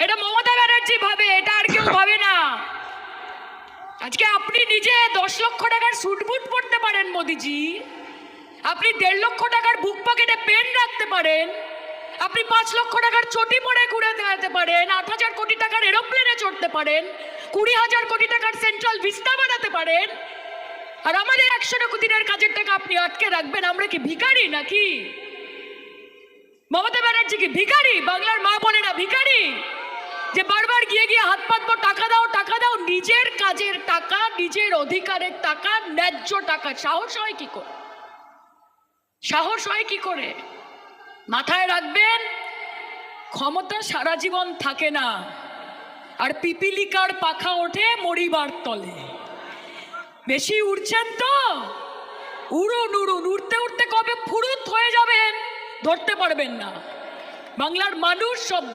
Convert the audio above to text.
এটা মমতা ব্যানার্জি ভাবে, এটা আর কেউ ভাবে না। আজকে আপনি নিজে 10 লক্ষ টাকার স্যুট বুট পরতে পারেন মোদিজি, আপনি 1.5 লক্ষ টাকার বুক পকেটে পেন রাখতে পারেন, আপনি 5 লক্ষ টাকার চটি পরে ঘুরে বেড়াতে পারেন, 8,000 কোটি টাকার এরোপ্লেনে চড়তে পারেন, 20,000 কোটি টাকার সেন্ট্রাল ভিস্তা বানাতে পারেন, আর আমাদের 100 দিনের কাজের টাকা আপনি আটকে রাখবেন। আমরা কি ভিখারি নাকি? মমতা ব্যানার্জি কি ভিখারি? বাংলার মা বোনেরা ভিখারি যে বারবার গিয়ে গিয়ে হাত পাতবো, টাকা দাও টাকা দাও? নিজের কাজের টাকা, নিজের অধিকারের টাকা, ন্যায্য টাকা সাহস হয় কি করে? সাহস হয় কি করে? মাথায় রাখবেন, ক্ষমতা সারা জীবন থাকে না, আর পিপিলিকার পাখা ওঠে মরিবার তলে। বেশি উড়ছেন তো উড়ুন উড়ুন, উড়তে উড়তে কবে ফুরুত হয়ে যাবেন ধরতে পারবেন না। বাংলার মানুষ সব